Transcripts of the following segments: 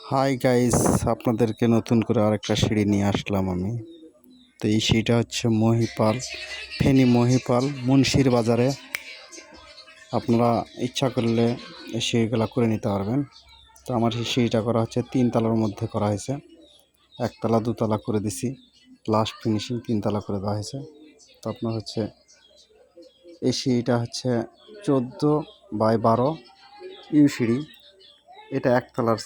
Hi guys, আপনাদেরকে নতুন করে আরেকটা সিঁড়ি নিয়ে আসলাম আমি। তো এই সিঁড়িটা হচ্ছে মহিপাল, ফেনী মহিপাল মুন্সির বাজারে। আপনারা ইচ্ছা করলে এই সিঁড়িগুলো করে নিতে পারবেন। তো আমার সেই সিঁড়িটা করা হচ্ছে 3 তলার মধ্যে করা হয়েছে। 1 তলা 2 তলা করে দিছি, লাস্ট ফিনিশিং 3 তলা করে দেওয়া হয়েছে। তো আপনার হচ্ছে এই সিঁড়িটা হচ্ছে 14x12 ইউ সিঁড়ি। এটা 1 তলার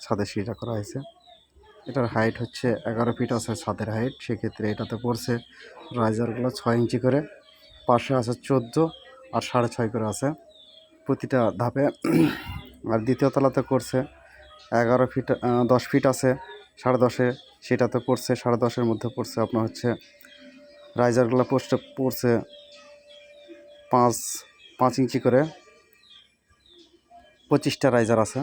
ছাদের সিঁড়িটা করা হয়েছে। এটার হাইট হচ্ছে 11 ফিট আছে ছাদের হাইট। সেক্ষেত্রে এটাতে পড়ছে রাইজারগুলো 6 ইঞ্চি করে, পাশে আছে 14 আর 6.5 করে আছে প্রতিটা ধাপে। আর দ্বিতীয় তলাতে করছে 11 ফিট, 10 ফিট আছে 10.5-এ, সেটাতে পড়ছে 10.5-এর মধ্যে পড়ছে আপনার হচ্ছে রাইজারগুলো পড়ছে 5 ইঞ্চি করে, 25টা রাইজার আছে।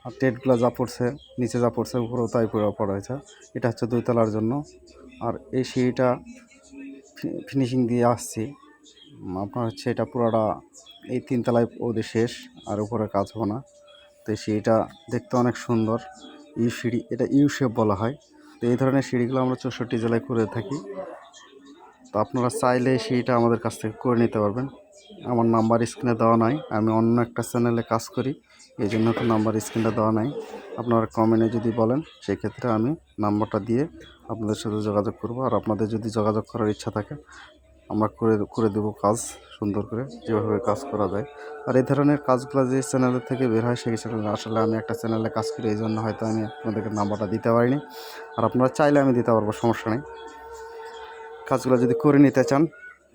আর টেটগুলো যা পড়ছে নিচে যা পড়ছে উপরেও তাই পড়া হয়েছে। এটা হচ্ছে 2 তলার জন্য। আর এই সিঁড়িটা ফিনিশিং দিয়ে আসছি আপনার হচ্ছে এটা পুরোটা এই 3 তলায় ওদের শেষ, আর উপরে কাজ হবে না। তো এই সিঁড়িটা দেখতে অনেক সুন্দর, ইউ সিঁড়ি, এটা ইউ শেপ বলা হয়। তো এই ধরনের সিঁড়িগুলো আমরা 64 জেলায় করে থাকি। তো আপনারা চাইলে এই সিঁড়িটা আমাদের কাছ থেকে করে নিতে পারবেন। আমার নাম্বার স্ক্রিনে দেওয়া নাই, আমি অন্য একটা চ্যানেলে কাজ করি, এই জন্য তো নাম্বার স্ক্রিনটা দেওয়া নাই। আপনারা কমেন্টে যদি বলেন সেক্ষেত্রে আমি নাম্বারটা দিয়ে আপনাদের সাথে যোগাযোগ করব। আর আপনাদের যদি যোগাযোগ করার ইচ্ছা থাকে আমরা করে দেবো কাজ সুন্দর করে, যেভাবে কাজ করা যায়। আর এই ধরনের কাজগুলো যে চ্যানেলের থেকে বের হয় সেই চ্যানেলে আসলে আমি একটা চ্যানেলে কাজ করি, এই জন্য হয়তো আমি আপনাদেরকে নাম্বারটা দিতে পারিনি। আর আপনারা চাইলে আমি দিতে পারবো, সমস্যা নেই। কাজগুলো যদি করে নিতে চান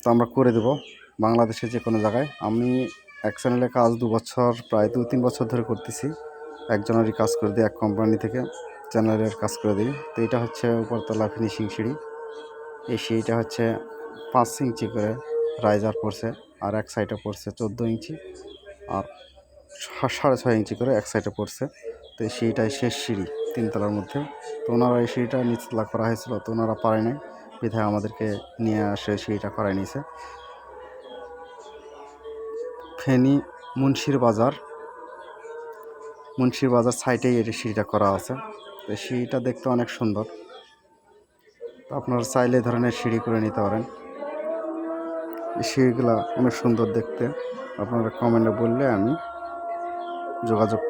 তো আমরা করে দেব বাংলাদেশের যে কোনো জায়গায়। আমি এক চ্যানেলে কাজ 2 বছর, প্রায় 2-3 বছর ধরে করতেছি। একজনেরই কাজ করে দিই, এক কোম্পানি থেকে চ্যানেলের কাজ করে দিই। তো এটা হচ্ছে উপরতলা ফিনিশিং সিঁড়ি। এই সিঁড়িটা হচ্ছে 5 ইঞ্চি করে রাইজার পড়ছে, আর এক সাইডে পড়ছে 14 ইঞ্চি, আর 6.5 ইঞ্চি করে এক সাইডে পড়ছে। তো এই সিঁড়িটাই শেষ সিঁড়ি 3 তলার মধ্যে। তো ওনারা এই সিঁড়িটা নিচতলা করা হয়েছিল, তো ওনারা পারে নাই, বিধায় আমাদেরকে নিয়ে আসে সিঁড়িটা করাই নিয়েছে। ফেনী মুন্সির বাজার সাইডেই এই সিঁড়িটা করা আছে। তো সিঁড়িটা দেখতে অনেক সুন্দর। তো আপনারা চাইলে ধরনের সিঁড়ি করে নিতে পারেন। এই সিঁড়িগুলা অনেক সুন্দর দেখতে। আপনারা কমেন্টে বললে আমি যোগাযোগ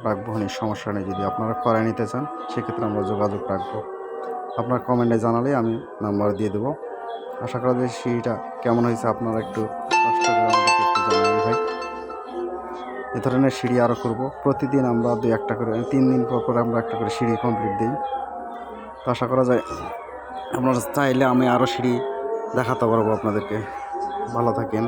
রাখবো, অনেক সমস্যা নেই। যদি আপনারা করাই নিতে চান সেক্ষেত্রে আমরা যোগাযোগ রাখবো। আপনার কমেন্টে জানালেই আমি নাম্বার দিয়ে দেবো। আশা করা যায় সিঁড়িটা কেমন হয়েছে আপনারা একটু কষ্ট করে আমাদেরকে একটু জানাবেন ভাই। এ ধরনের সিঁড়ি আরও করবো প্রতিদিন, আমরা 2-1টা করে, 3 দিন পর আমরা একটা করে সিঁড়ি কমপ্লিট দিই। তো আশা করা যায় আপনারা চাইলে আমি আরও সিঁড়ি দেখাতে পারবো আপনাদেরকে। ভালো থাকেন।